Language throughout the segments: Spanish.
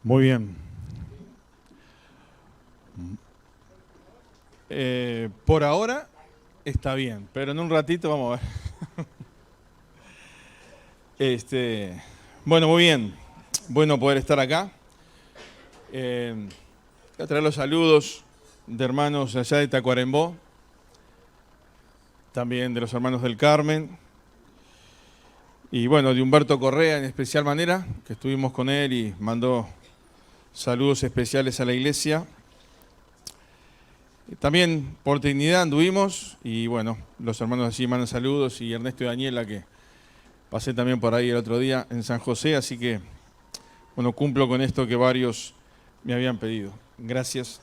Muy bien. Por ahora está bien, pero en un ratito vamos a ver. Bueno, muy bien. Bueno poder estar acá. Voy a traer los saludos de hermanos allá de Tacuarembó, también de los hermanos del Carmen, y bueno, de Humberto Correa en especial manera, que estuvimos con él y mandó saludos especiales a la iglesia. También por Trinidad anduvimos y bueno, los hermanos allí mandan saludos y Ernesto y Daniela que pasé también por ahí el otro día en San José, así que bueno, cumplo con esto que varios me habían pedido. Gracias.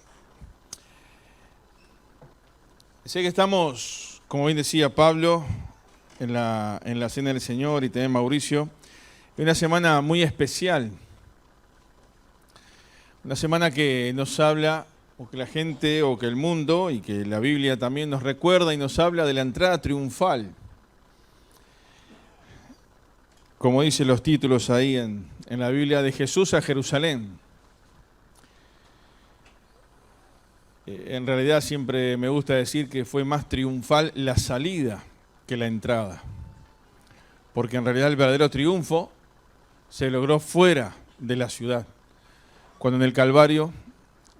Sé que estamos, como bien decía Pablo, en la Cena del Señor y también Mauricio, en una semana muy especial. Una semana que nos habla, o que la gente, o que el mundo, y que la Biblia también nos recuerda y nos habla de la entrada triunfal. Como dicen los títulos ahí en la Biblia, de Jesús a Jerusalén. En realidad siempre me gusta decir que fue más triunfal la salida que la entrada. Porque en realidad el verdadero triunfo se logró fuera de la ciudad. Cuando en el Calvario,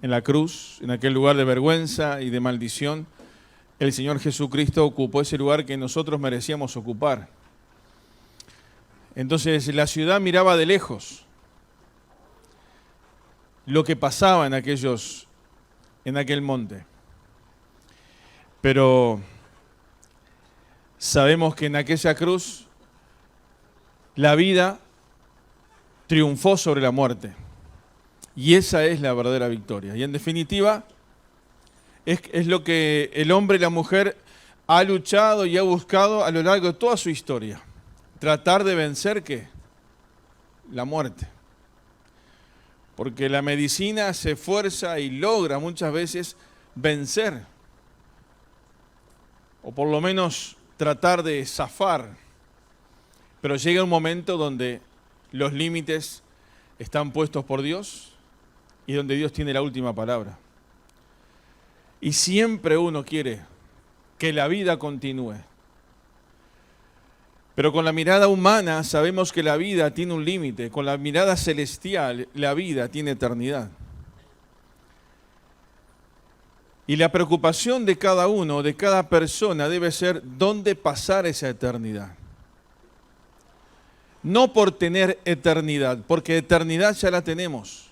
en la cruz, en aquel lugar de vergüenza y de maldición, el Señor Jesucristo ocupó ese lugar que nosotros merecíamos ocupar. Entonces la ciudad miraba de lejos lo que pasaba en aquel monte. Pero sabemos que en aquella cruz la vida triunfó sobre la muerte. Y esa es la verdadera victoria. Y en definitiva, es lo que el hombre y la mujer ha luchado y ha buscado a lo largo de toda su historia. Tratar de vencer, ¿qué? La muerte. Porque la medicina se esfuerza y logra muchas veces vencer. O por lo menos tratar de zafar. Pero llega un momento donde los límites están puestos por Dios y donde Dios tiene la última palabra. Y siempre uno quiere que la vida continúe. Pero con la mirada humana sabemos que la vida tiene un límite. Con la mirada celestial, la vida tiene eternidad. Y la preocupación de cada uno, de cada persona, debe ser dónde pasar esa eternidad. No por tener eternidad, porque eternidad ya la tenemos.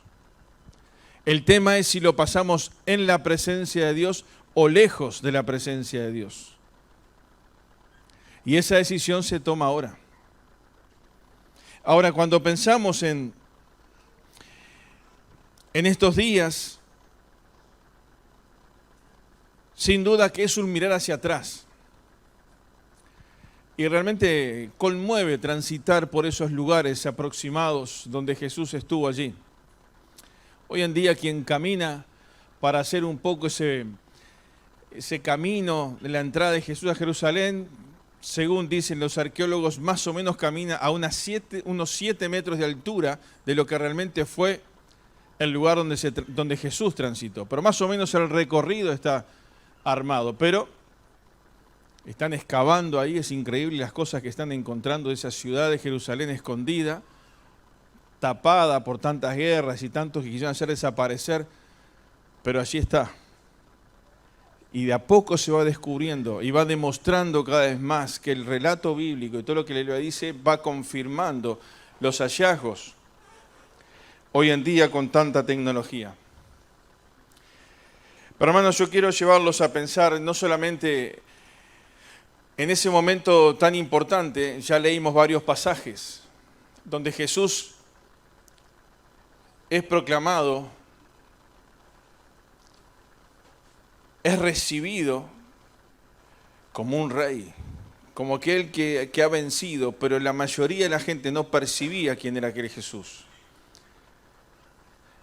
El tema es si lo pasamos en la presencia de Dios o lejos de la presencia de Dios. Y esa decisión se toma ahora. Ahora, cuando pensamos en estos días, sin duda que es un mirar hacia atrás. Y realmente conmueve transitar por esos lugares aproximados donde Jesús estuvo allí. Hoy en día quien camina para hacer un poco ese camino de la entrada de Jesús a Jerusalén, según dicen los arqueólogos, más o menos camina a unos 7 metros de altura de lo que realmente fue el lugar donde Jesús transitó. Pero más o menos el recorrido está armado. Pero están excavando ahí, es increíble las cosas que están encontrando de esa ciudad de Jerusalén escondida, tapada por tantas guerras y tantos que quisieron hacer desaparecer, pero allí está. Y de a poco se va descubriendo y va demostrando cada vez más que el relato bíblico y todo lo que la Biblia dice va confirmando los hallazgos hoy en día con tanta tecnología. Pero hermanos, yo quiero llevarlos a pensar no solamente en ese momento tan importante, ya leímos varios pasajes donde Jesús es proclamado, es recibido como un rey, como aquel que ha vencido, pero la mayoría de la gente no percibía quién era aquel Jesús.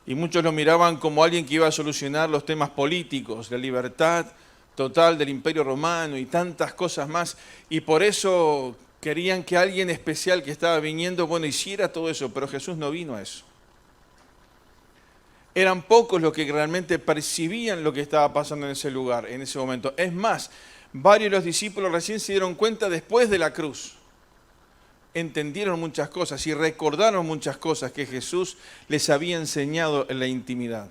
Y muchos lo miraban como alguien que iba a solucionar los temas políticos, la libertad total del Imperio Romano y tantas cosas más. Y por eso querían que alguien especial que estaba viniendo, hiciera todo eso, pero Jesús no vino a eso. Eran pocos los que realmente percibían lo que estaba pasando en ese lugar, en ese momento. Es más, varios de los discípulos recién se dieron cuenta después de la cruz. Entendieron muchas cosas y recordaron muchas cosas que Jesús les había enseñado en la intimidad.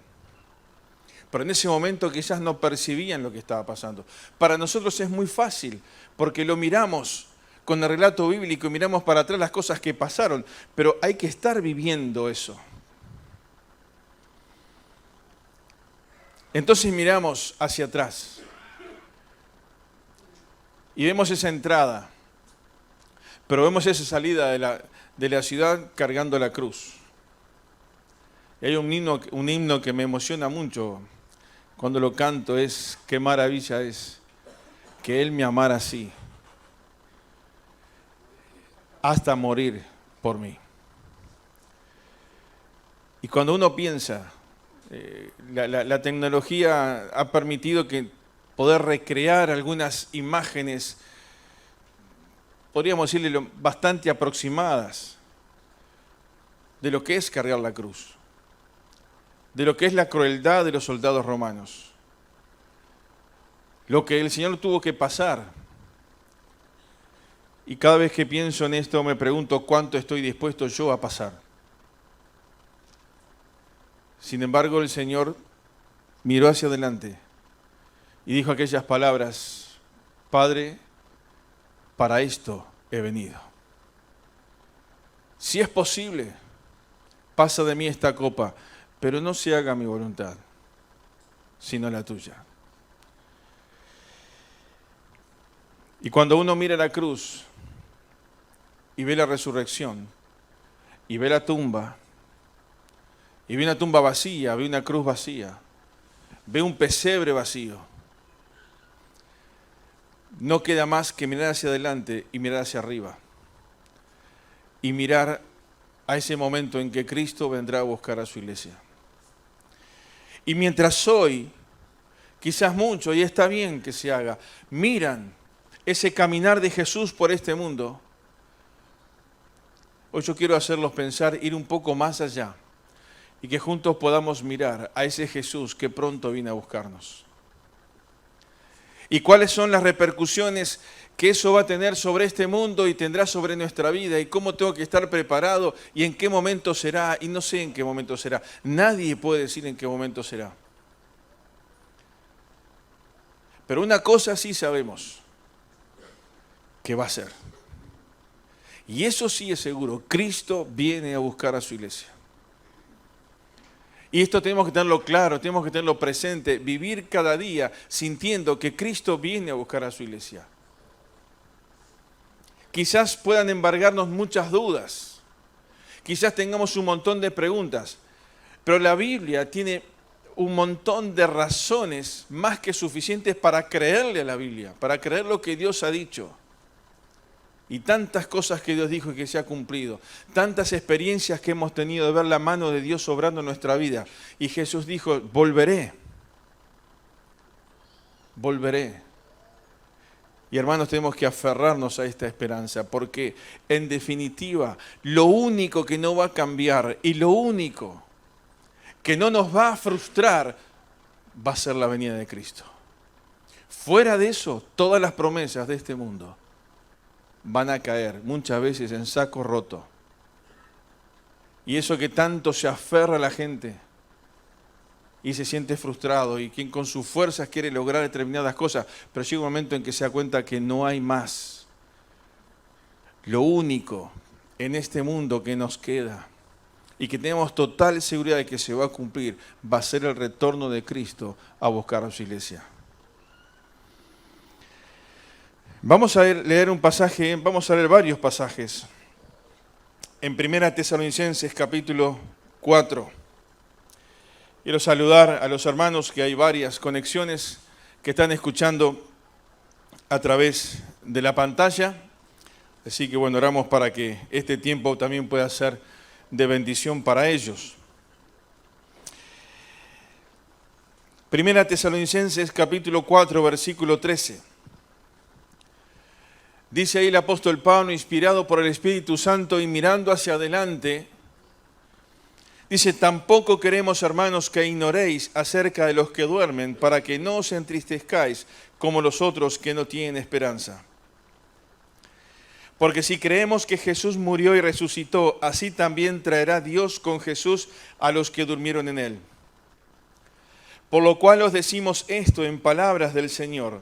Pero en ese momento quizás no percibían lo que estaba pasando. Para nosotros es muy fácil, porque lo miramos con el relato bíblico y miramos para atrás las cosas que pasaron, pero hay que estar viviendo eso. Entonces miramos hacia atrás y vemos esa entrada, pero vemos esa salida de la ciudad cargando la cruz. Y hay un himno que me emociona mucho cuando lo canto, es qué maravilla es que Él me amara así, hasta morir por mí. Y cuando uno piensa, la tecnología ha permitido que poder recrear algunas imágenes, podríamos decirle, bastante aproximadas de lo que es cargar la cruz, de lo que es la crueldad de los soldados romanos, lo que el Señor tuvo que pasar. Y cada vez que pienso en esto me pregunto cuánto estoy dispuesto yo a pasar. Sin embargo, el Señor miró hacia adelante y dijo aquellas palabras: Padre, para esto he venido. Si es posible, pasa de mí esta copa, pero no se haga mi voluntad, sino la tuya. Y cuando uno mira la cruz y ve la resurrección, y ve la tumba, y ve una tumba vacía, ve una cruz vacía, ve un pesebre vacío, no queda más que mirar hacia adelante y mirar hacia arriba, y mirar a ese momento en que Cristo vendrá a buscar a su iglesia. Y mientras hoy, quizás mucho, y está bien que se haga, miran ese caminar de Jesús por este mundo, hoy yo quiero hacerlos pensar, ir un poco más allá, y que juntos podamos mirar a ese Jesús que pronto viene a buscarnos. Y cuáles son las repercusiones que eso va a tener sobre este mundo y tendrá sobre nuestra vida, y cómo tengo que estar preparado y en qué momento será, y no sé en qué momento será. Nadie puede decir en qué momento será. Pero una cosa sí sabemos, que va a ser. Y eso sí es seguro, Cristo viene a buscar a su iglesia. Y esto tenemos que tenerlo claro, tenemos que tenerlo presente, vivir cada día sintiendo que Cristo viene a buscar a su iglesia. Quizás puedan embargarnos muchas dudas, quizás tengamos un montón de preguntas, pero la Biblia tiene un montón de razones más que suficientes para creerle a la Biblia, para creer lo que Dios ha dicho. Y tantas cosas que Dios dijo y que se ha cumplido, tantas experiencias que hemos tenido de ver la mano de Dios obrando en nuestra vida. Y Jesús dijo, volveré. Y hermanos, tenemos que aferrarnos a esta esperanza, porque en definitiva, lo único que no va a cambiar y lo único que no nos va a frustrar va a ser la venida de Cristo. Fuera de eso, todas las promesas de este mundo van a caer muchas veces en saco roto. Y eso que tanto se aferra a la gente y se siente frustrado y quien con sus fuerzas quiere lograr determinadas cosas, pero llega un momento en que se da cuenta que no hay más. Lo único en este mundo que nos queda y que tenemos total seguridad de que se va a cumplir va a ser el retorno de Cristo a buscar a su iglesia. Vamos a leer un pasaje, vamos a leer varios pasajes. En 1 Tesalonicenses capítulo 4. Quiero saludar a los hermanos, que hay varias conexiones que están escuchando a través de la pantalla. Así que bueno, oramos para que este tiempo también pueda ser de bendición para ellos. 1 Tesalonicenses capítulo 4, versículo 13. Dice ahí el apóstol Pablo, inspirado por el Espíritu Santo y mirando hacia adelante, Dice, tampoco queremos, hermanos, que ignoréis acerca de los que duermen, para que no os entristezcáis como los otros que no tienen esperanza. Porque si creemos que Jesús murió y resucitó, así también traerá Dios con Jesús a los que durmieron en él. Por lo cual os decimos esto en palabras del Señor,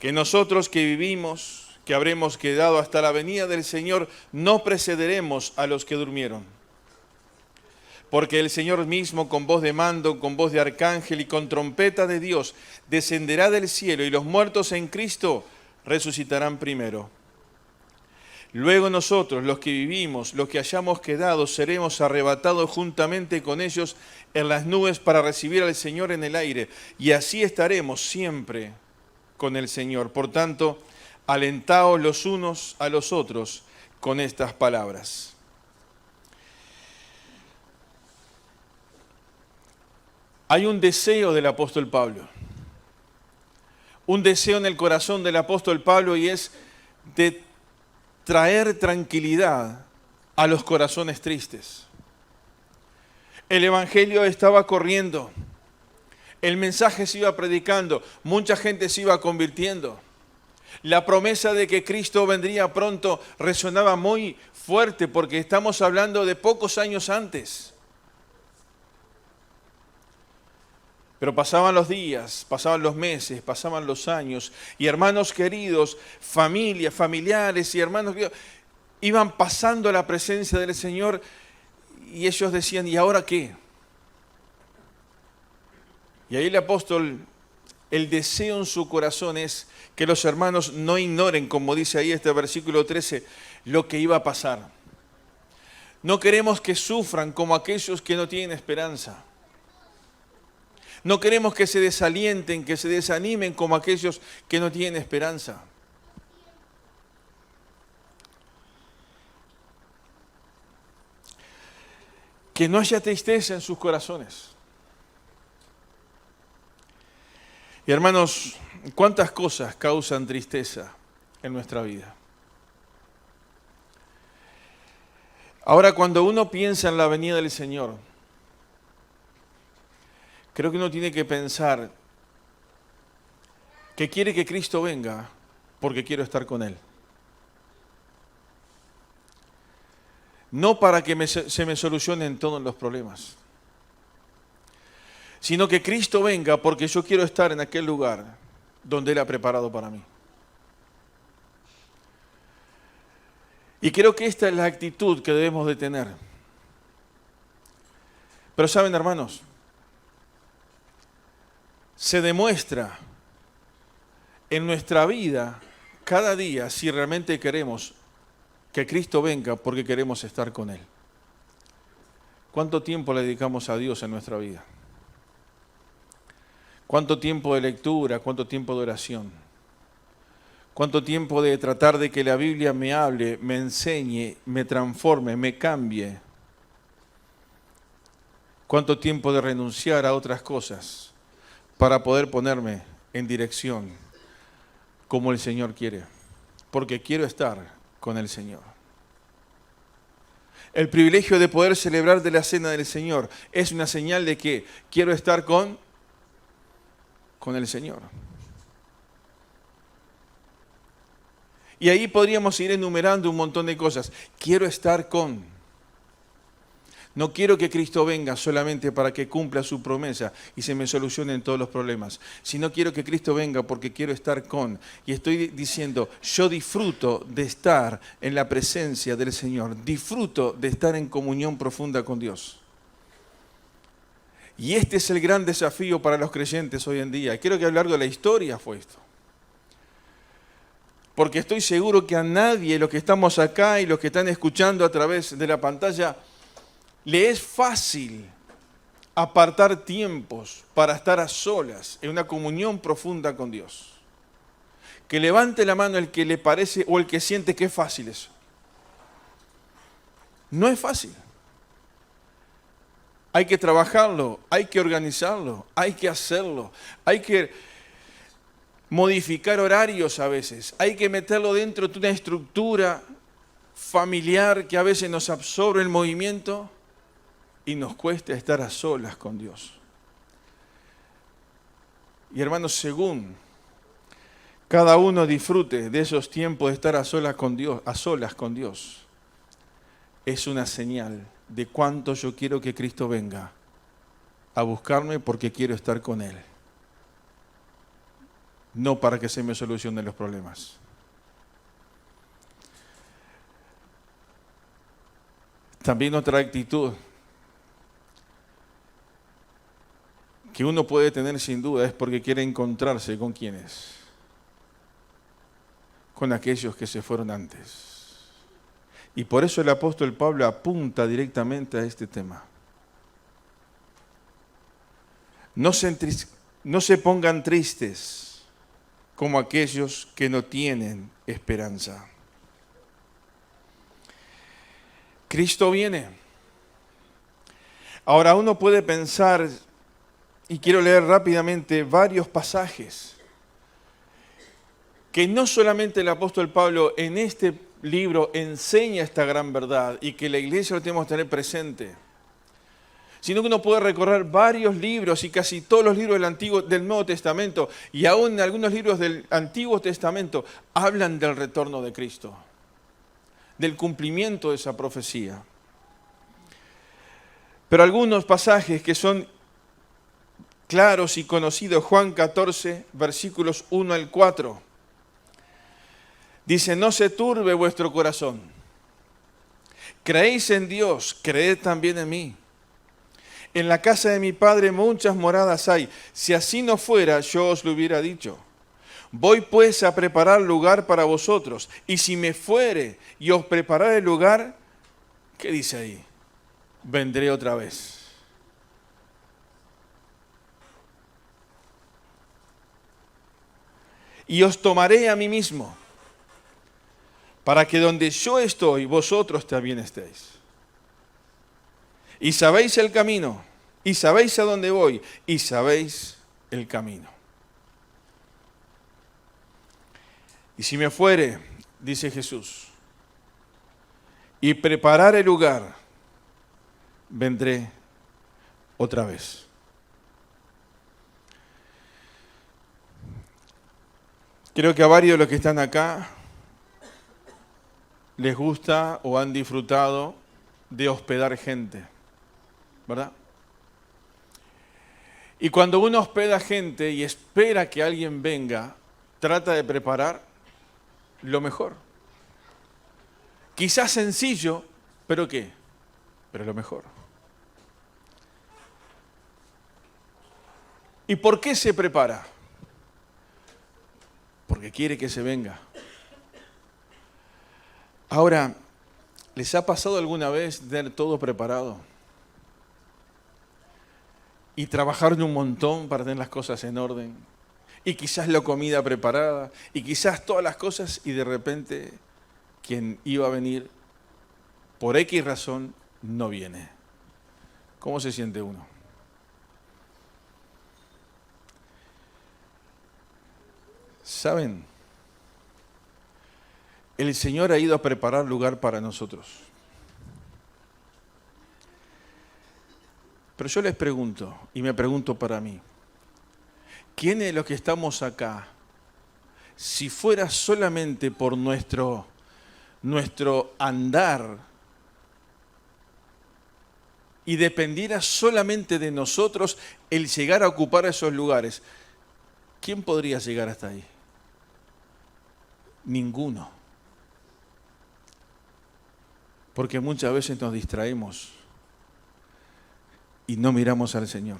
que nosotros que vivimos, que habremos quedado hasta la venida del Señor, no precederemos a los que durmieron. Porque el Señor mismo, con voz de mando, con voz de arcángel y con trompeta de Dios, descenderá del cielo, y los muertos en Cristo resucitarán primero. Luego nosotros, los que vivimos, los que hayamos quedado, seremos arrebatados juntamente con ellos en las nubes para recibir al Señor en el aire, y así estaremos siempre con el Señor. Por tanto, alentaos los unos a los otros con estas palabras. Hay un deseo del apóstol Pablo, un deseo en el corazón del apóstol Pablo, y es de traer tranquilidad a los corazones tristes. El evangelio estaba corriendo, el mensaje se iba predicando, mucha gente se iba convirtiendo. La promesa de que Cristo vendría pronto resonaba muy fuerte, porque estamos hablando de pocos años antes. Pero pasaban los días, pasaban los meses, pasaban los años, y hermanos queridos, familiares y hermanos queridos, iban pasando a la presencia del Señor, y ellos decían, ¿y ahora qué? Y ahí el apóstol, el deseo en su corazón es que los hermanos no ignoren, como dice ahí este versículo 13, lo que iba a pasar. No queremos que sufran como aquellos que no tienen esperanza. No queremos que se desalienten, que se desanimen como aquellos que no tienen esperanza. Que no haya tristeza en sus corazones. Y hermanos, ¿cuántas cosas causan tristeza en nuestra vida? Ahora, cuando uno piensa en la venida del Señor, creo que uno tiene que pensar que quiere que Cristo venga porque quiero estar con Él. No para que se me solucionen todos los problemas, sino que Cristo venga porque yo quiero estar en aquel lugar donde Él ha preparado para mí. Y creo que esta es la actitud que debemos de tener. Pero saben, hermanos, se demuestra en nuestra vida cada día si realmente queremos que Cristo venga porque queremos estar con Él. ¿Cuánto tiempo le dedicamos a Dios en nuestra vida? ¿Cuánto tiempo de lectura? ¿Cuánto tiempo de oración? ¿Cuánto tiempo de tratar de que la Biblia me hable, me enseñe, me transforme, me cambie? ¿Cuánto tiempo de renunciar a otras cosas para poder ponerme en dirección como el Señor quiere? Porque quiero estar con el Señor. El privilegio de poder celebrar de la cena del Señor es una señal de que quiero estar con el Señor. Y ahí podríamos ir enumerando un montón de cosas. Quiero estar con. No quiero que Cristo venga solamente para que cumpla su promesa y se me solucionen todos los problemas, sino quiero que Cristo venga porque quiero estar con. Y estoy diciendo, yo disfruto de estar en la presencia del Señor, disfruto de estar en comunión profunda con Dios. Y este es el gran desafío para los creyentes hoy en día. Creo que a lo largo de la historia fue esto. Porque estoy seguro que a nadie, los que estamos acá y los que están escuchando a través de la pantalla, le es fácil apartar tiempos para estar a solas en una comunión profunda con Dios. Que levante la mano el que le parece o el que siente que es fácil eso. No es fácil. Hay que trabajarlo, hay que organizarlo, hay que hacerlo, hay que modificar horarios a veces, hay que meterlo dentro de una estructura familiar que a veces nos absorbe el movimiento. y nos cuesta estar a solas con Dios. Y hermanos, según cada uno disfrute de esos tiempos de estar a solas con Dios, es una señal de cuánto yo quiero que Cristo venga a buscarme porque quiero estar con Él. No para que se me solucionen los problemas. También otra actitud que uno puede tener sin duda es porque quiere encontrarse con quienes, con aquellos que se fueron antes. Y por eso el apóstol Pablo apunta directamente a este tema. No se pongan tristes como aquellos que no tienen esperanza. Cristo viene. Ahora uno puede pensar, y quiero leer rápidamente varios pasajes, que no solamente el apóstol Pablo en este libro enseña esta gran verdad y que la iglesia lo tenemos que tener presente, sino que uno puede recorrer varios libros y casi todos los libros del Nuevo Testamento y aún algunos libros del Antiguo Testamento hablan del retorno de Cristo, del cumplimiento de esa profecía. Pero algunos pasajes que son claros y conocidos, Juan 14, versículos 1 al 4, dice: no se turbe vuestro corazón, creéis en Dios, creed también en mí. En la casa de mi Padre muchas moradas hay. Si así no fuera, yo os lo hubiera dicho. Voy pues a preparar lugar para vosotros. Y si me fuere y os preparare el lugar, ¿qué dice ahí? Vendré otra vez. Y os tomaré a mí mismo, para que donde yo estoy, vosotros también estéis. Y sabéis el camino, y sabéis a dónde voy, y sabéis el camino. Y si me fuere, dice Jesús, y preparar el lugar, vendré otra vez. Creo que a varios de los que están acá les gusta o han disfrutado de hospedar gente, ¿verdad? Y cuando uno hospeda gente y espera que alguien venga, trata de preparar lo mejor. Quizás sencillo, pero ¿qué? Pero lo mejor. ¿Y por qué se prepara? Porque quiere que se venga. Ahora, ¿les ha pasado alguna vez tener todo preparado? Y trabajar un montón para tener las cosas en orden. Y quizás la comida preparada. Y quizás todas las cosas. Y de repente, quien iba a venir, por X razón, no viene. ¿Cómo se siente uno? ¿Saben? El Señor ha ido a preparar lugar para nosotros. Pero yo les pregunto, y me pregunto para mí, ¿quiénes de los que estamos acá, si fuera solamente por nuestro andar y dependiera solamente de nosotros el llegar a ocupar esos lugares, quién podría llegar hasta ahí? Ninguno. Porque muchas veces nos distraemos y no miramos al Señor.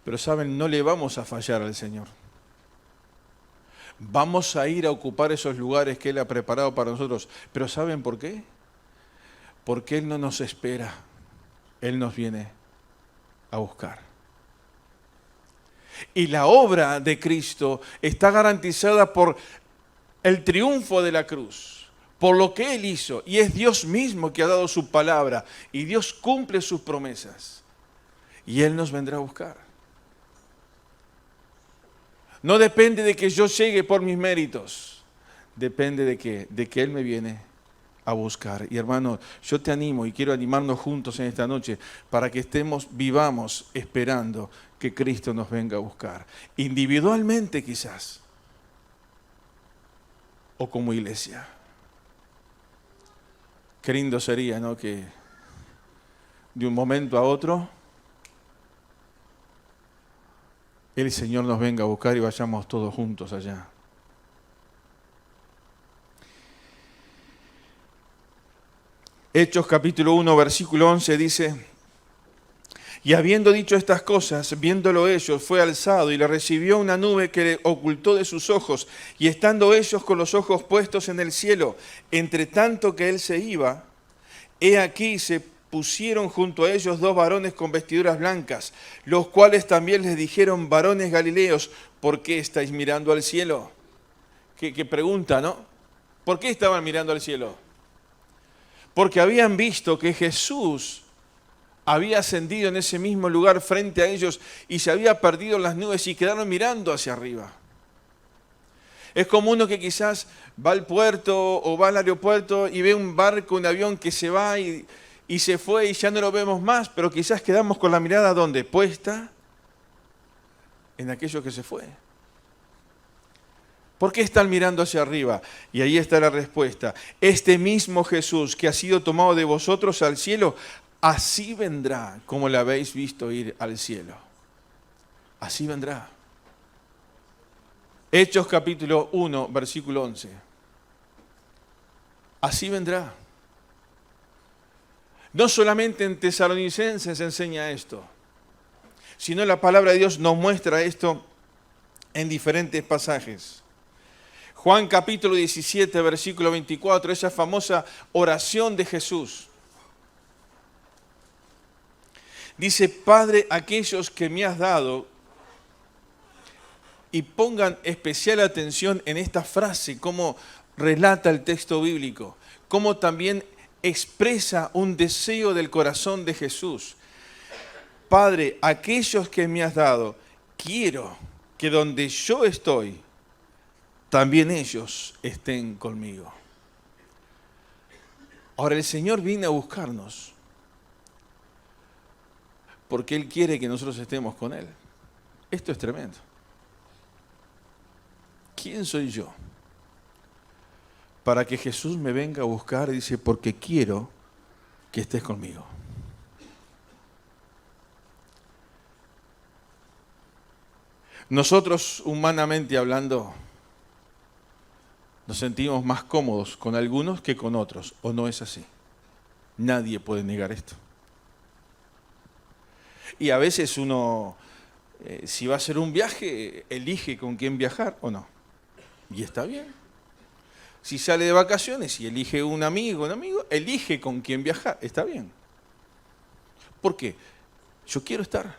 Pero saben, no le vamos a fallar al Señor. Vamos a ir a ocupar esos lugares que Él ha preparado para nosotros. Pero ¿saben por qué? Porque Él no nos espera. Él nos viene a buscar. Y la obra de Cristo está garantizada por el triunfo de la cruz, por lo que Él hizo. Y es Dios mismo que ha dado su palabra. Y Dios cumple sus promesas. Y Él nos vendrá a buscar. No depende de que yo llegue por mis méritos. Depende de que Él me viene a buscar. Y hermanos, yo te animo y quiero animarnos juntos en esta noche para que vivamos esperando que Cristo nos venga a buscar. Individualmente quizás, o como iglesia. Qué lindo sería, ¿no? Que de un momento a otro el Señor nos venga a buscar y vayamos todos juntos allá. Hechos capítulo 1, versículo 11 dice: y habiendo dicho estas cosas, viéndolo ellos, fue alzado y le recibió una nube que le ocultó de sus ojos, y estando ellos con los ojos puestos en el cielo, entre tanto que él se iba, he aquí se pusieron junto a ellos dos varones con vestiduras blancas, los cuales también les dijeron: varones galileos, ¿por qué estáis mirando al cielo? Qué pregunta, ¿no? ¿Por qué estaban mirando al cielo? Porque habían visto que Jesús había ascendido en ese mismo lugar frente a ellos y se había perdido en las nubes y quedaron mirando hacia arriba. Es como uno que quizás va al puerto o va al aeropuerto y ve un barco, un avión que se va y se fue y ya no lo vemos más, pero quizás quedamos con la mirada ¿dónde? Puesta en aquello que se fue. ¿Por qué están mirando hacia arriba? Y ahí está la respuesta. Este mismo Jesús que ha sido tomado de vosotros al cielo, así vendrá como le habéis visto ir al cielo. Así vendrá. Hechos capítulo 1, versículo 11. Así vendrá. No solamente en Tesalonicenses se enseña esto, sino la palabra de Dios nos muestra esto en diferentes pasajes. Juan capítulo 17, versículo 24, esa famosa oración de Jesús. Dice: Padre, aquellos que me has dado, y pongan especial atención en esta frase, cómo relata el texto bíblico, cómo también expresa un deseo del corazón de Jesús. Padre, aquellos que me has dado, quiero que donde yo estoy, también ellos estén conmigo. Ahora el Señor viene a buscarnos porque Él quiere que nosotros estemos con Él. Esto es tremendo. ¿Quién soy yo para que Jesús me venga a buscar? Dice, porque quiero que estés conmigo. Nosotros, humanamente hablando, nos sentimos más cómodos con algunos que con otros, ¿o no es así? Nadie puede negar esto. Y a veces uno, si va a hacer un viaje, elige con quién viajar o no. Y está bien. Si sale de vacaciones y elige un amigo, elige con quién viajar, está bien. ¿Por qué? Yo quiero estar.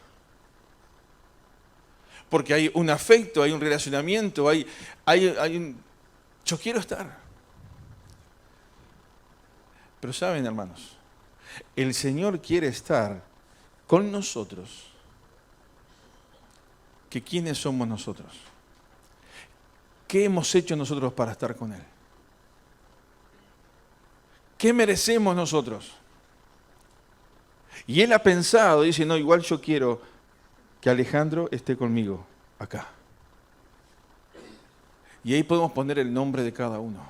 Porque hay un afecto, hay un relacionamiento, hay un... Yo quiero estar. Pero saben, hermanos, el Señor quiere estar con nosotros. ¿Que quiénes somos nosotros? ¿Qué hemos hecho nosotros para estar con Él? ¿Qué merecemos nosotros? Y Él ha pensado, dice, no, igual yo quiero que Alejandro esté conmigo acá. Y ahí podemos poner el nombre de cada uno.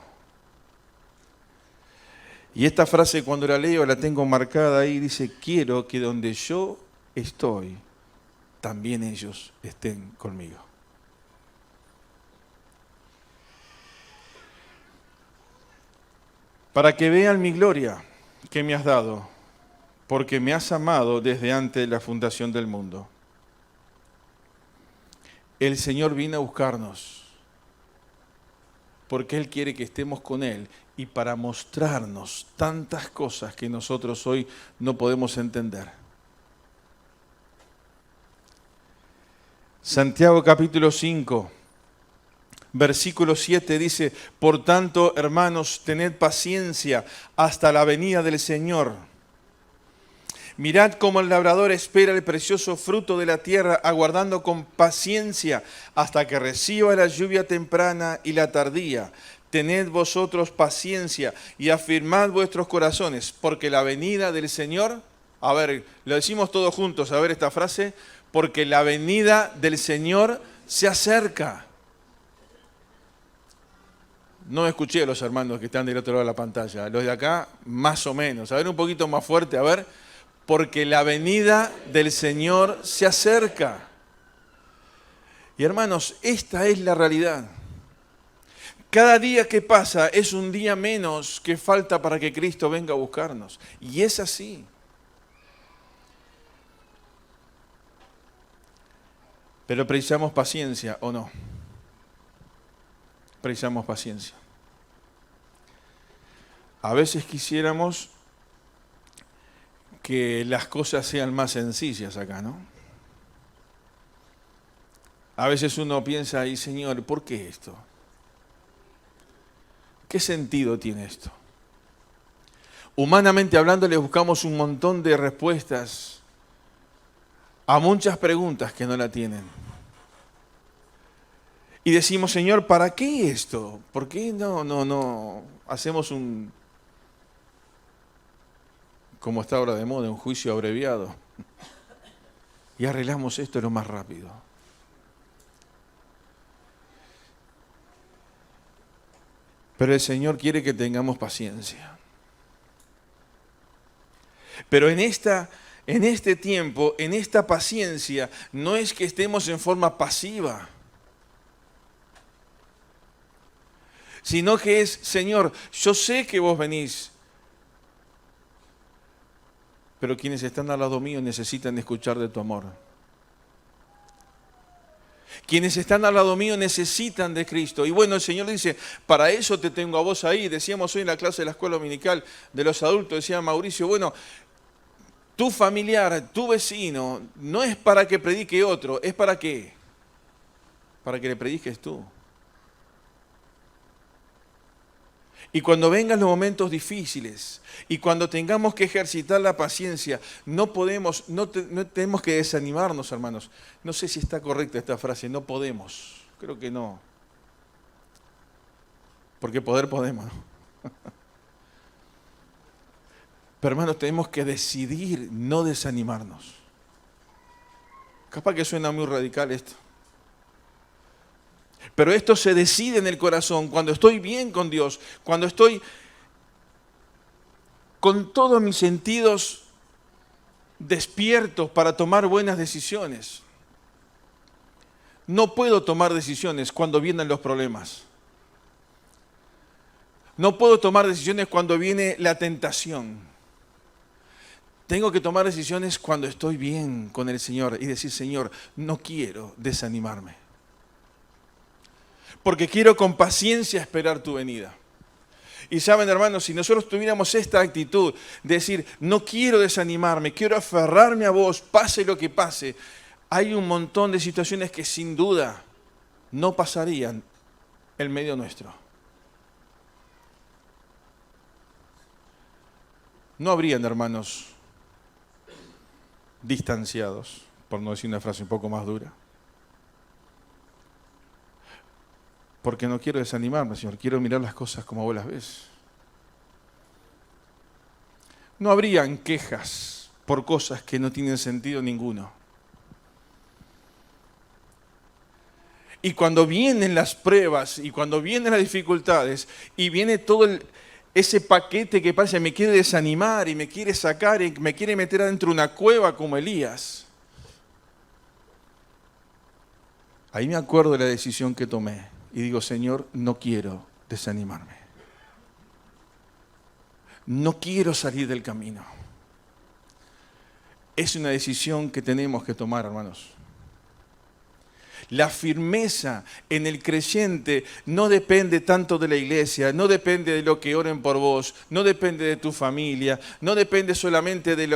Y esta frase cuando la leo la tengo marcada ahí, dice, quiero que donde yo estoy, también ellos estén conmigo. Para que vean mi gloria que me has dado, porque me has amado desde antes de la fundación del mundo. El Señor vino a buscarnos porque Él quiere que estemos con Él y para mostrarnos tantas cosas que nosotros hoy no podemos entender. Santiago capítulo 5, versículo 7 dice, por tanto, hermanos, tened paciencia hasta la venida del Señor. Mirad cómo el labrador espera el precioso fruto de la tierra, aguardando con paciencia hasta que reciba la lluvia temprana y la tardía. Tened vosotros paciencia y afirmad vuestros corazones, porque la venida del Señor, a ver, lo decimos todos juntos, a ver esta frase, porque la venida del Señor se acerca. No escuché a los hermanos que están del otro lado de la pantalla, los de acá más o menos, a ver un poquito más fuerte, a ver, porque la venida del Señor se acerca. Y hermanos, esta es la realidad. Cada día que pasa es un día menos que falta para que Cristo venga a buscarnos. Y es así. Pero precisamos paciencia, ¿o no? Precisamos paciencia. A veces quisiéramos que las cosas sean más sencillas acá, ¿no? A veces uno piensa, y Señor, ¿por qué esto? ¿Qué sentido tiene esto? Humanamente hablando, le buscamos un montón de respuestas a muchas preguntas que no la tienen. Y decimos, Señor, ¿para qué esto? ¿Por qué no hacemos como está ahora de moda, un juicio abreviado? Y arreglamos esto lo más rápido. Pero el Señor quiere que tengamos paciencia. Pero en este tiempo, en esta paciencia, no es que estemos en forma pasiva, sino que es, Señor, yo sé que vos venís, pero quienes están al lado mío necesitan escuchar de tu amor. Quienes están al lado mío necesitan de Cristo. Y bueno, el Señor dice, para eso te tengo a vos ahí. Decíamos hoy en la clase de la escuela dominical de los adultos, decía Mauricio, bueno, tu familiar, tu vecino, no es para que predique otro, ¿es para qué? Para que le prediques tú. Y cuando vengan los momentos difíciles y cuando tengamos que ejercitar la paciencia, no tenemos que desanimarnos, hermanos. No sé si está correcta esta frase, no podemos. Creo que no. Porque poder podemos, ¿no? Pero hermanos, tenemos que decidir no desanimarnos. Capaz que suena muy radical esto. Pero esto se decide en el corazón, cuando estoy bien con Dios, cuando estoy con todos mis sentidos despiertos para tomar buenas decisiones. No puedo tomar decisiones cuando vienen los problemas. No puedo tomar decisiones cuando viene la tentación. Tengo que tomar decisiones cuando estoy bien con el Señor y decir, Señor, no quiero desanimarme. Porque quiero con paciencia esperar tu venida. Y saben, hermanos, si nosotros tuviéramos esta actitud de decir, no quiero desanimarme, quiero aferrarme a vos, pase lo que pase, hay un montón de situaciones que sin duda no pasarían en medio nuestro. No habrían, hermanos, distanciados, por no decir una frase un poco más dura. Porque no quiero desanimarme, Señor, quiero mirar las cosas como vos las ves. No habrían quejas por cosas que no tienen sentido ninguno. Y cuando vienen las pruebas y cuando vienen las dificultades y viene todo ese paquete que pasa, me quiere desanimar y me quiere sacar y me quiere meter adentro de una cueva como Elías. Ahí me acuerdo de la decisión que tomé y digo, Señor, no quiero desanimarme. No quiero salir del camino. Es una decisión que tenemos que tomar, hermanos. La firmeza en el creyente no depende tanto de la iglesia, no depende de lo que oren por vos, no depende de tu familia, no depende solamente de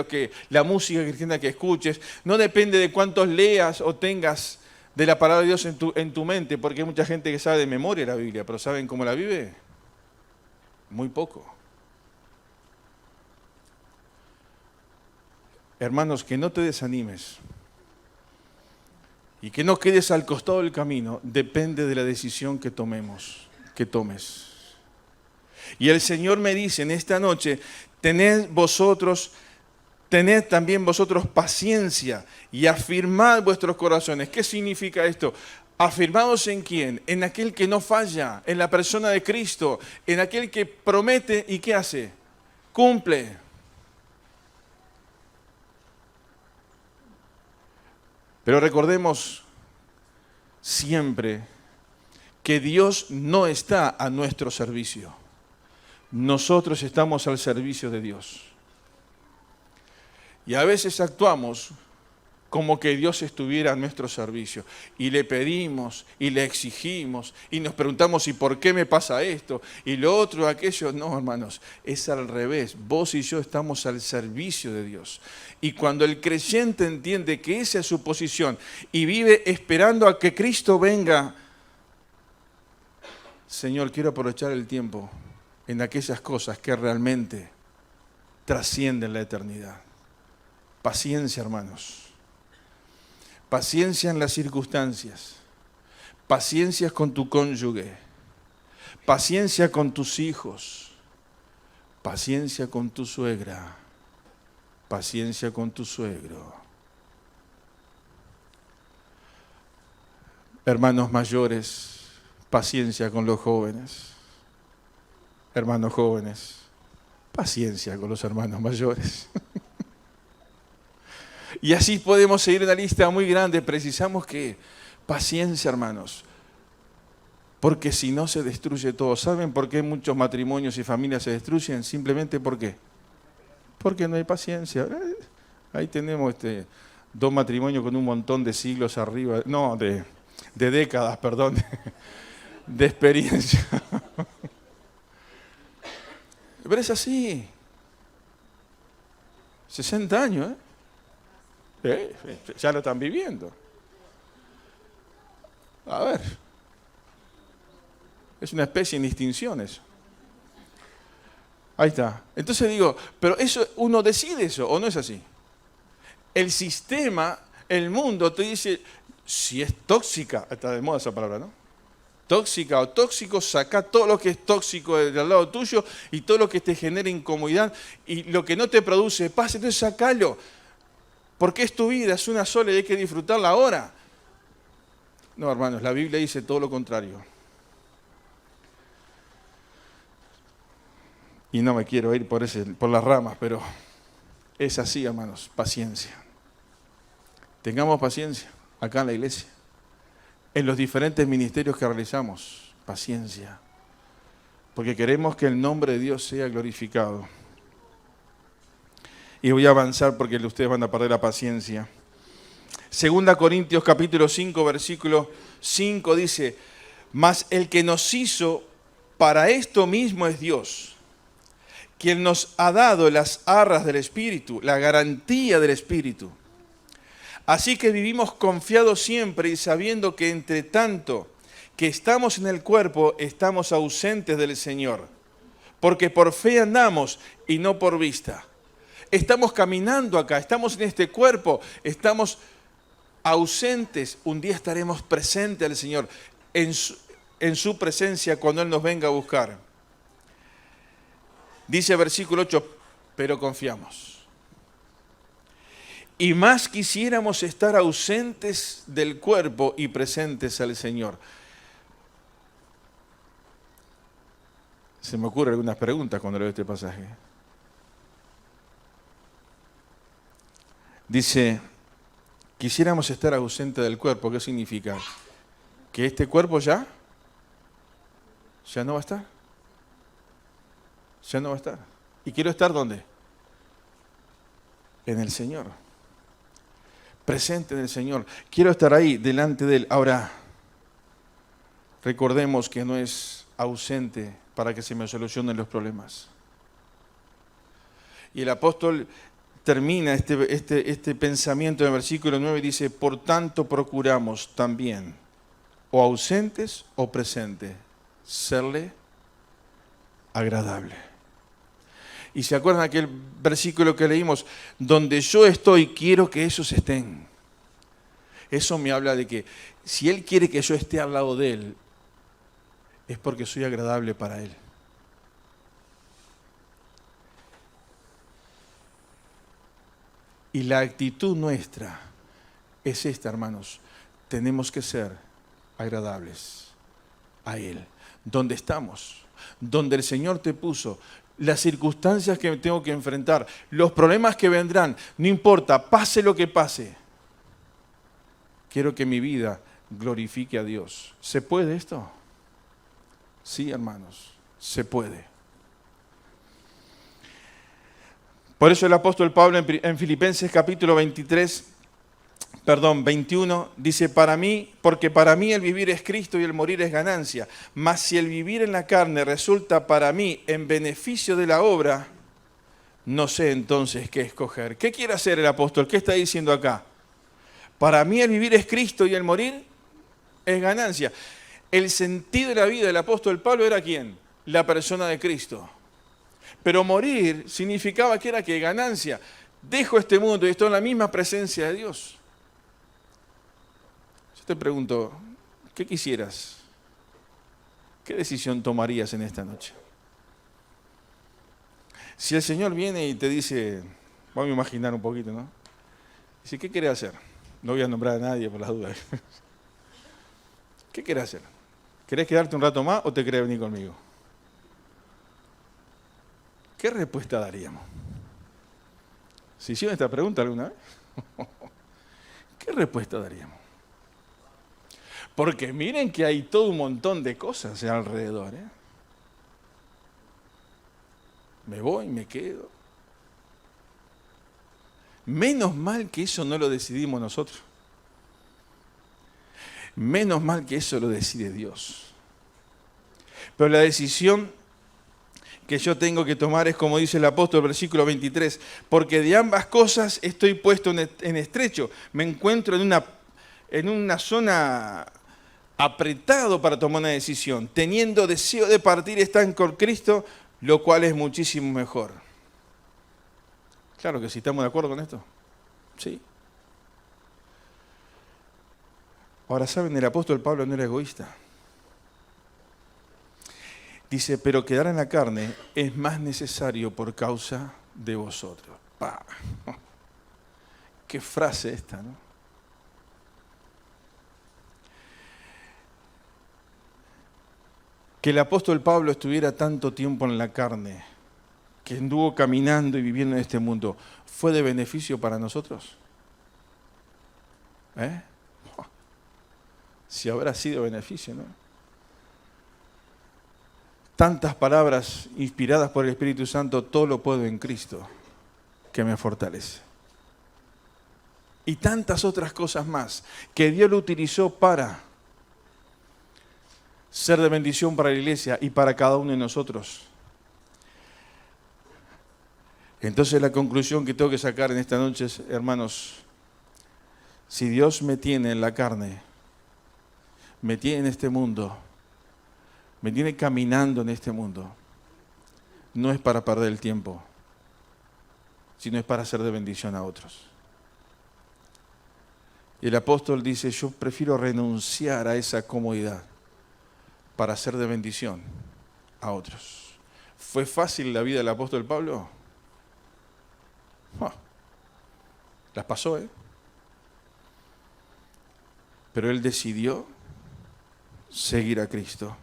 la música cristiana que escuches, no depende de cuántos leas o tengas de la palabra de Dios en tu mente, porque hay mucha gente que sabe de memoria la Biblia, pero ¿saben cómo la vive? Muy poco. Hermanos, que no te desanimes y que no quedes al costado del camino, depende de la decisión que tomes. Y el Señor me dice en esta noche, tened también vosotros paciencia y afirmad vuestros corazones. ¿Qué significa esto? ¿Afirmados en quién? En aquel que no falla, en la persona de Cristo, en aquel que promete y ¿qué hace? Cumple. Pero recordemos siempre que Dios no está a nuestro servicio. Nosotros estamos al servicio de Dios. Y a veces actuamos como que Dios estuviera a nuestro servicio. Y le pedimos, y le exigimos, y nos preguntamos, ¿y por qué me pasa esto? Y lo otro, aquello. No, hermanos, es al revés. Vos y yo estamos al servicio de Dios. Y cuando el creyente entiende que esa es su posición y vive esperando a que Cristo venga, Señor, quiero aprovechar el tiempo en aquellas cosas que realmente trascienden la eternidad. Paciencia, hermanos. Paciencia en las circunstancias. Paciencia con tu cónyuge. Paciencia con tus hijos. Paciencia con tu suegra. Paciencia con tu suegro. Hermanos mayores, paciencia con los jóvenes. Hermanos jóvenes, paciencia con los hermanos mayores. Y así podemos seguir una lista muy grande. Precisamos que paciencia, hermanos, porque si no se destruye todo. ¿Saben por qué muchos matrimonios y familias se destruyen? Simplemente ¿por qué? Porque no hay paciencia. Ahí tenemos 2 matrimonios con un montón de siglos arriba, no, de décadas, perdón, de experiencia. Pero es así. 60 años, ya lo están viviendo. A ver. Es una especie de distinción eso. Ahí está. Entonces digo, pero eso uno decide eso, ¿o no es así? El sistema, el mundo te dice, si es tóxica, está de moda esa palabra, ¿no? Tóxica o tóxico, saca todo lo que es tóxico del lado tuyo y todo lo que te genera incomodidad y lo que no te produce paz, entonces sacalo. Porque es tu vida, es una sola y hay que disfrutarla ahora. No, hermanos, la Biblia dice todo lo contrario. Y no me quiero ir por las ramas, pero es así, hermanos, paciencia. Tengamos paciencia acá en la iglesia. En los diferentes ministerios que realizamos, paciencia. Porque queremos que el nombre de Dios sea glorificado. Y voy a avanzar porque ustedes van a perder la paciencia. 2 Corintios capítulo 5, versículo 5 dice, mas el que nos hizo para esto mismo es Dios, quien nos ha dado las arras del Espíritu, la garantía del Espíritu. Así que vivimos confiados siempre y sabiendo que entre tanto que estamos en el cuerpo, estamos ausentes del Señor. Porque por fe andamos y no por vista. Estamos caminando acá, estamos en este cuerpo, estamos ausentes. Un día estaremos presentes al Señor, en su presencia cuando Él nos venga a buscar. Dice versículo 8, pero confiamos. Y más quisiéramos estar ausentes del cuerpo y presentes al Señor. Se me ocurren algunas preguntas cuando leo este pasaje. Dice, quisiéramos estar ausentes del cuerpo. ¿Qué significa? ¿Que este cuerpo ya no va a estar? Ya no va a estar. ¿Y quiero estar dónde? En el Señor. Presente en el Señor. Quiero estar ahí, delante de Él. Ahora, recordemos que no es ausente para que se me solucionen los problemas. Y el apóstol termina este pensamiento en el versículo 9 y dice, por tanto procuramos también, o ausentes o presentes, serle agradable. Y se acuerdan aquel versículo que leímos, donde yo estoy, quiero que ellos estén. Eso me habla de que si Él quiere que yo esté al lado de Él, es porque soy agradable para Él. Y la actitud nuestra es esta, hermanos. Tenemos que ser agradables a Él. Donde estamos, donde el Señor te puso, las circunstancias que tengo que enfrentar, los problemas que vendrán, no importa, pase lo que pase. Quiero que mi vida glorifique a Dios. ¿Se puede esto? Sí, hermanos, se puede. Por eso el apóstol Pablo en Filipenses capítulo 21, dice, porque para mí el vivir es Cristo y el morir es ganancia. Mas si el vivir en la carne resulta para mí en beneficio de la obra, no sé entonces qué escoger. ¿Qué quiere hacer el apóstol? ¿Qué está diciendo acá? Para mí el vivir es Cristo y el morir es ganancia. El sentido de la vida del apóstol Pablo era ¿quién? La persona de Cristo. Pero morir significaba que era que ganancia. Dejo este mundo y estoy en la misma presencia de Dios. Yo te pregunto, ¿qué quisieras? ¿Qué decisión tomarías en esta noche? Si el Señor viene y te dice, vamos a imaginar un poquito, ¿no? Dice, ¿qué querés hacer? No voy a nombrar a nadie por las dudas. ¿Qué querés hacer? ¿Querés quedarte un rato más o te querés venir conmigo? ¿Qué respuesta daríamos? ¿Se hicieron esta pregunta alguna vez? ¿Qué respuesta daríamos? Porque miren que hay todo un montón de cosas alrededor. Me voy, me quedo. Menos mal que eso no lo decidimos nosotros. Menos mal que eso lo decide Dios. Pero la decisión que yo tengo que tomar es como dice el apóstol, versículo 23, porque de ambas cosas estoy puesto en estrecho. Me encuentro en una zona apretado para tomar una decisión. Teniendo deseo de partir, están con Cristo, lo cual es muchísimo mejor. Claro que sí, ¿estamos de acuerdo con esto? Sí. Ahora, ¿saben? El apóstol Pablo no era egoísta. Dice, pero quedar en la carne es más necesario por causa de vosotros. ¡Pah! Qué frase esta, ¿no? Que el apóstol Pablo estuviera tanto tiempo en la carne, que anduvo caminando y viviendo en este mundo, ¿fue de beneficio para nosotros? Si habrá sido beneficio, ¿no? Tantas palabras inspiradas por el Espíritu Santo, todo lo puedo en Cristo, que me fortalece. Y tantas otras cosas más, que Dios lo utilizó para ser de bendición para la iglesia y para cada uno de nosotros. Entonces la conclusión que tengo que sacar en esta noche es, hermanos, si Dios me tiene en la carne, me tiene en este mundo, me tiene caminando en este mundo, no es para perder el tiempo, sino es para ser de bendición a otros. Y el apóstol dice, yo prefiero renunciar a esa comodidad para ser de bendición a otros. ¿Fue fácil la vida del apóstol Pablo? Las pasó, Pero él decidió seguir a Cristo.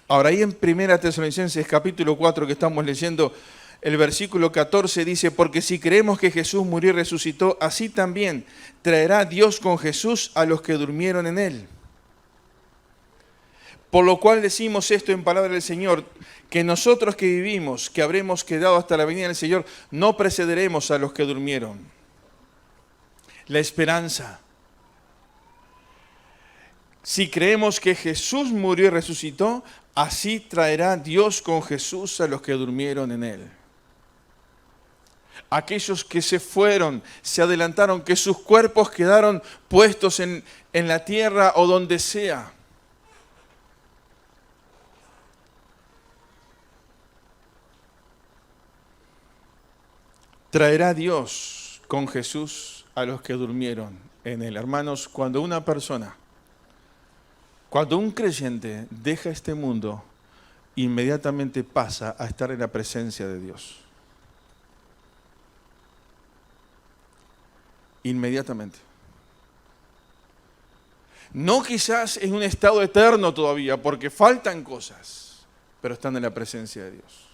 Ahora, ahí en 1 Tesalonicenses capítulo 4 que estamos leyendo, el versículo 14 dice, porque si creemos que Jesús murió y resucitó, así también traerá Dios con Jesús a los que durmieron en él. Por lo cual decimos esto en palabra del Señor, que nosotros que vivimos, que habremos quedado hasta la venida del Señor, no precederemos a los que durmieron. La esperanza. Si creemos que Jesús murió y resucitó, así traerá Dios con Jesús a los que durmieron en él. Aquellos que se fueron, se adelantaron, que sus cuerpos quedaron puestos en la tierra o donde sea. Traerá Dios con Jesús a los que durmieron en él. Hermanos, cuando un creyente deja este mundo, inmediatamente pasa a estar en la presencia de Dios. inmediatamente. No quizás en un estado eterno todavía, porque faltan cosas, pero están en la presencia de Dios.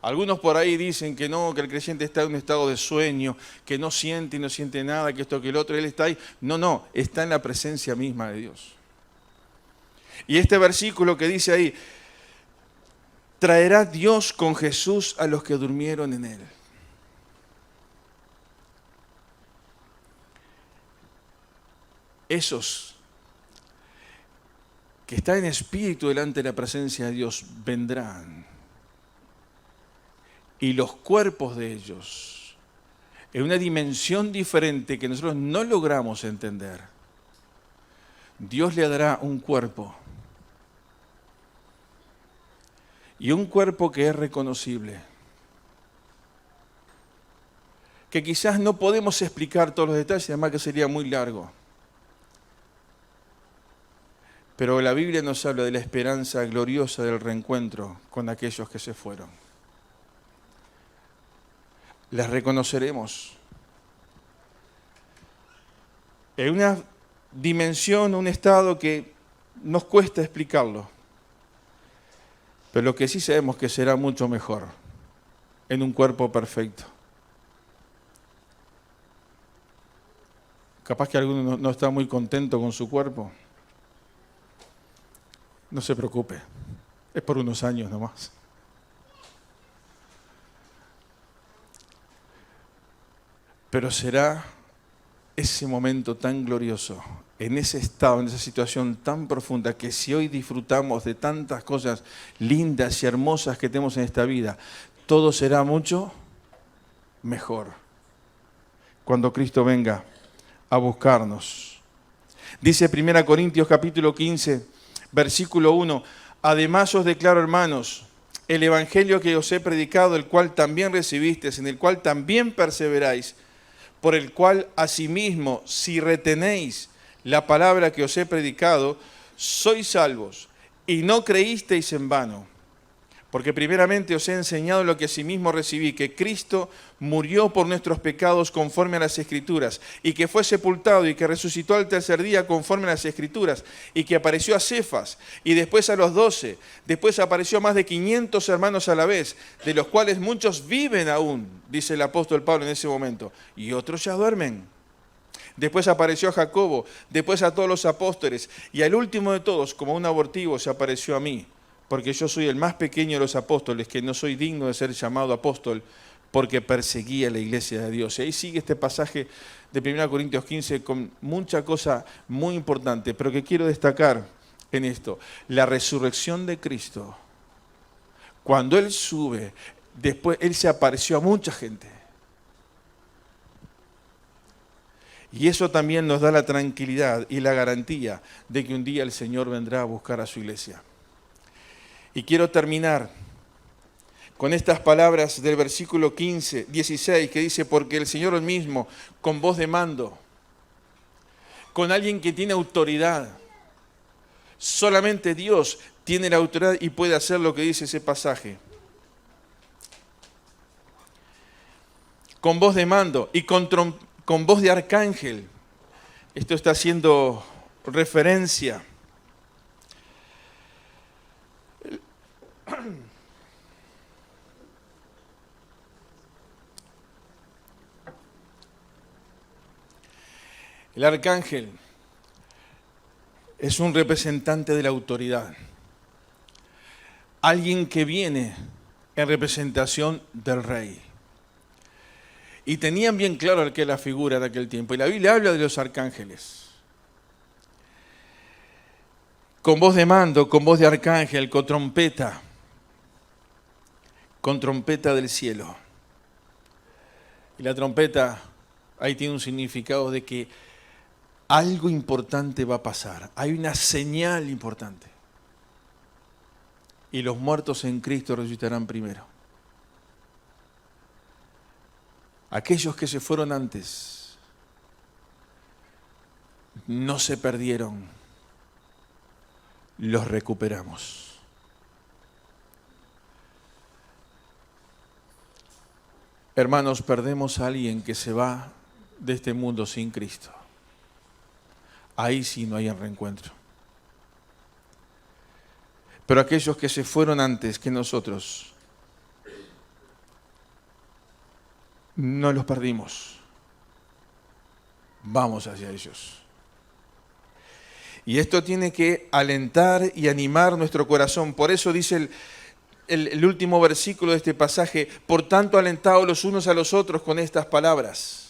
Algunos por ahí dicen que no, que el creyente está en un estado de sueño, que no siente y no siente nada, que esto, que el otro, él está ahí. No, está en la presencia misma de Dios. Y este versículo que dice ahí, traerá Dios con Jesús a los que durmieron en él. Esos que están en espíritu delante de la presencia de Dios vendrán. Y los cuerpos de ellos, en una dimensión diferente que nosotros no logramos entender, Dios le dará un cuerpo. Y un cuerpo que es reconocible. Que quizás no podemos explicar todos los detalles, además que sería muy largo. Pero la Biblia nos habla de la esperanza gloriosa del reencuentro con aquellos que se fueron. Las reconoceremos. En una dimensión, un estado que nos cuesta explicarlo. Pero lo que sí sabemos que será mucho mejor en un cuerpo perfecto. Capaz que alguno no está muy contento con su cuerpo. No se preocupe, es por unos años nomás. Pero será ese momento tan glorioso, en ese estado, en esa situación tan profunda, que si hoy disfrutamos de tantas cosas lindas y hermosas que tenemos en esta vida, todo será mucho mejor cuando Cristo venga a buscarnos. Dice 1 Corintios capítulo 15, versículo 1, además os declaro, hermanos, el evangelio que os he predicado, el cual también recibisteis, en el cual también perseveráis, por el cual asimismo, si retenéis la palabra que os he predicado, sois salvos, y no creísteis en vano. Porque primeramente os he enseñado lo que asimismo recibí, que Cristo murió por nuestros pecados conforme a las Escrituras, y que fue sepultado y que resucitó al tercer día conforme a las Escrituras, y que apareció a Cefas, y después a los 12, después apareció a más de 500 hermanos a la vez, de los cuales muchos viven aún, dice el apóstol Pablo en ese momento, y otros ya duermen. Después apareció a Jacobo, después a todos los apóstoles, y al último de todos, como un abortivo, se apareció a mí. Porque yo soy el más pequeño de los apóstoles, que no soy digno de ser llamado apóstol, porque perseguía la iglesia de Dios. Y ahí sigue este pasaje de 1 Corintios 15 con mucha cosa muy importante, pero que quiero destacar en esto. La resurrección de Cristo, cuando Él sube, después Él se apareció a mucha gente. Y eso también nos da la tranquilidad y la garantía de que un día el Señor vendrá a buscar a su iglesia. Y quiero terminar con estas palabras del versículo 16, que dice, porque el Señor mismo, con voz de mando, con alguien que tiene autoridad, solamente Dios tiene la autoridad y puede hacer lo que dice ese pasaje. Con voz de mando y con voz de arcángel. Esto está haciendo referencia el arcángel es un representante de la autoridad, alguien que viene en representación del rey. Y tenían bien claro que la figura de aquel tiempo. Y la Biblia habla de los arcángeles. Con voz de mando, con voz de arcángel, con trompeta del cielo. Y la trompeta ahí tiene un significado de que algo importante va a pasar. Hay una señal importante. Y los muertos en Cristo resucitarán primero. Aquellos que se fueron antes no se perdieron, los recuperamos. Hermanos, perdemos a alguien que se va de este mundo sin Cristo. Ahí sí no hay reencuentro. Pero aquellos que se fueron antes que nosotros, no los perdimos. Vamos hacia ellos. Y esto tiene que alentar y animar nuestro corazón. Por eso dice el último versículo de este pasaje: por tanto, alentaos los unos a los otros con estas palabras.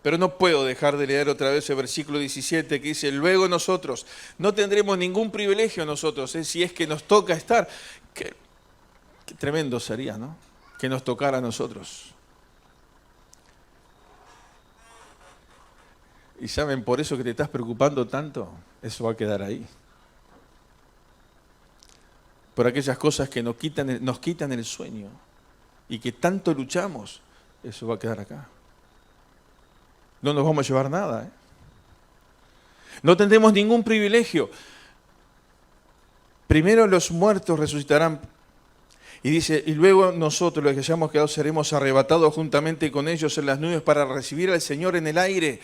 Pero no puedo dejar de leer otra vez el versículo 17 que dice: luego nosotros no tendremos ningún privilegio nosotros, si es que nos toca estar. Qué tremendo sería, ¿no? Que nos tocara a nosotros. Y saben, por eso que te estás preocupando tanto, eso va a quedar ahí. Por aquellas cosas que nos quitan el sueño y que tanto luchamos, eso va a quedar acá. No nos vamos a llevar nada, ¿eh? No tendremos ningún privilegio. Primero los muertos resucitarán. Y dice, y luego nosotros, los que hayamos quedado, seremos arrebatados juntamente con ellos en las nubes para recibir al Señor en el aire.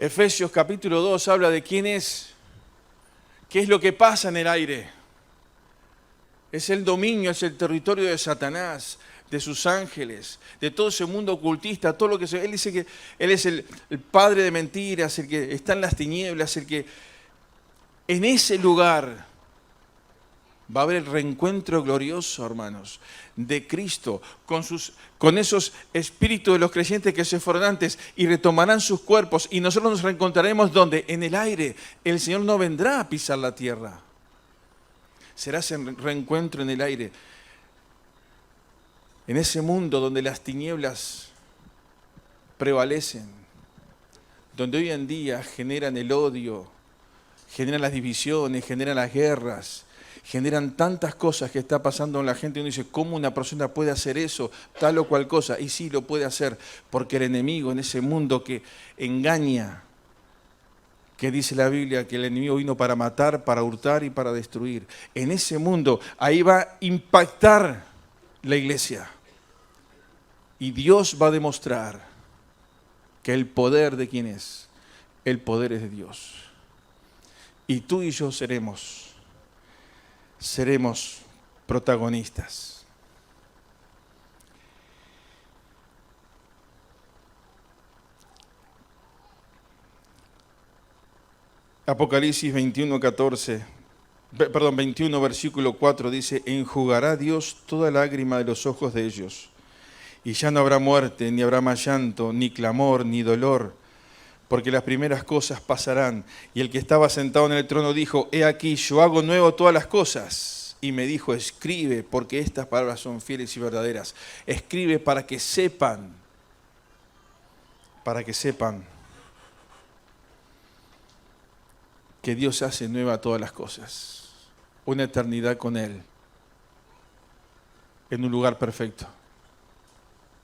Efesios capítulo 2 habla de quién es, qué es lo que pasa en el aire. Es el dominio, es el territorio de Satanás, de sus ángeles, de todo ese mundo ocultista, todo lo que él dice que él es el padre de mentiras, el que está en las tinieblas, el que en ese lugar va a haber el reencuentro glorioso, hermanos, de Cristo con esos espíritus de los creyentes que se fueron antes y retomarán sus cuerpos, y nosotros nos reencontraremos ¿dónde? En el aire. El Señor no vendrá a pisar la tierra. Será ese reencuentro en el aire. En ese mundo donde las tinieblas prevalecen, donde hoy en día generan el odio, generan las divisiones, generan las guerras, generan tantas cosas que está pasando en la gente. Uno dice, ¿cómo una persona puede hacer eso, tal o cual cosa? Y sí, lo puede hacer, porque el enemigo en ese mundo que engaña, que dice la Biblia que el enemigo vino para matar, para hurtar y para destruir. En ese mundo, ahí va a impactar la iglesia. Y Dios va a demostrar que el poder de quién es. El poder es de Dios. Y tú y yo seremos protagonistas. Apocalipsis 21, versículo 4 dice, enjugará Dios toda lágrima de los ojos de ellos, y ya no habrá muerte, ni habrá más llanto, ni clamor, ni dolor, porque las primeras cosas pasarán. Y el que estaba sentado en el trono dijo, he aquí, yo hago nuevo todas las cosas. Y me dijo, escribe, porque estas palabras son fieles y verdaderas. Escribe para que sepan que Dios hace nueva todas las cosas. Una eternidad con Él, en un lugar perfecto,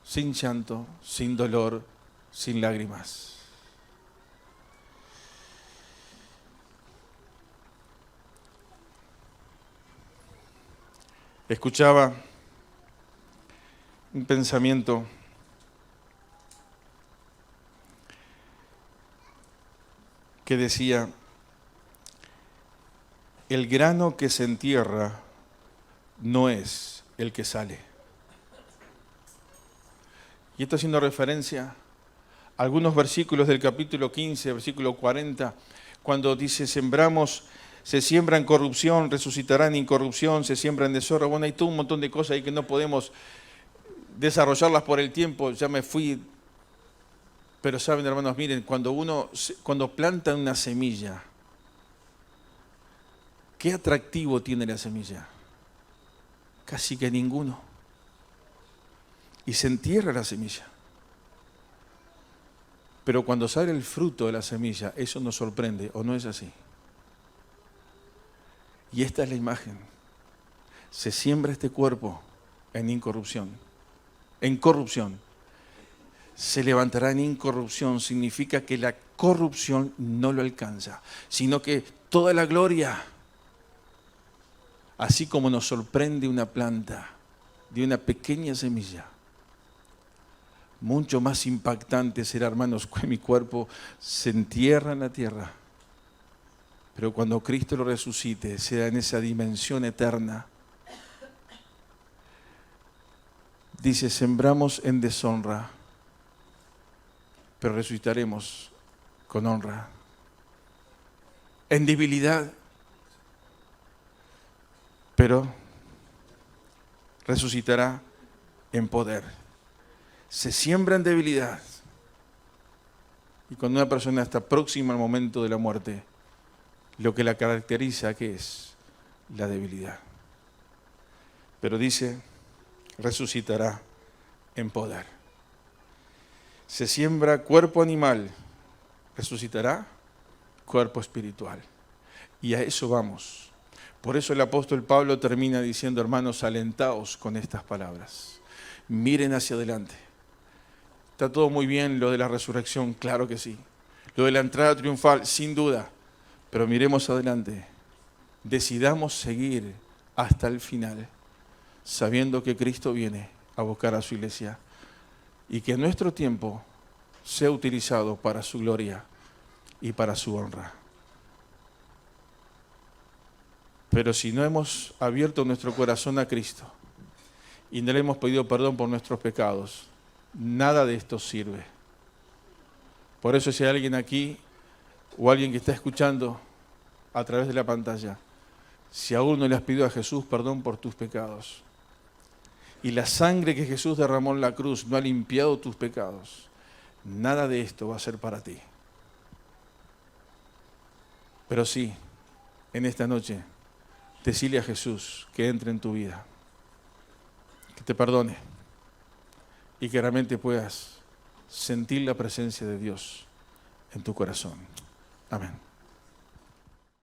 sin llanto, sin dolor, sin lágrimas. Escuchaba un pensamiento que decía, el grano que se entierra no es el que sale. Y esto haciendo referencia a algunos versículos del capítulo 15, versículo 40, cuando dice, se siembra en corrupción, resucitará en incorrupción, se siembra en desorden. Bueno, hay todo un montón de cosas ahí que no podemos desarrollarlas por el tiempo, ya me fui. Pero saben, hermanos, miren, cuando plantan una semilla, ¿qué atractivo tiene la semilla? Casi que ninguno. Y se entierra la semilla. Pero cuando sale el fruto de la semilla, eso nos sorprende, ¿o no es así? Y esta es la imagen. Se siembra este cuerpo en incorrupción. En corrupción. Se levantará en incorrupción. Significa que la corrupción no lo alcanza, sino que toda la gloria, así como nos sorprende una planta de una pequeña semilla, Mucho más impactante será, hermanos, que mi cuerpo se entierra en la tierra. Pero cuando Cristo lo resucite, sea en esa dimensión eterna. Dice, sembramos en deshonra, pero resucitaremos con honra. En debilidad, pero resucitará en poder. Se siembra en debilidad. Y cuando una persona está próxima al momento de la muerte, lo que la caracteriza, ¿qué es? La debilidad. Pero dice, resucitará en poder. Se siembra cuerpo animal, resucitará cuerpo espiritual. Y a eso vamos. Por eso el apóstol Pablo termina diciendo, hermanos, alentaos con estas palabras. Miren hacia adelante. Está todo muy bien lo de la resurrección, claro que sí. Lo de la entrada triunfal, sin duda. Pero miremos adelante. Decidamos seguir hasta el final, sabiendo que Cristo viene a buscar a su iglesia y que nuestro tiempo sea utilizado para su gloria y para su honra. Pero si no hemos abierto nuestro corazón a Cristo y no le hemos pedido perdón por nuestros pecados, nada de esto sirve. Por eso si hay alguien aquí o alguien que está escuchando a través de la pantalla, si aún no le has pedido a Jesús perdón por tus pecados y la sangre que Jesús derramó en la cruz no ha limpiado tus pecados, nada de esto va a ser para ti. Pero sí, en esta noche, decile a Jesús que entre en tu vida, que te perdone y que realmente puedas sentir la presencia de Dios en tu corazón. Amén.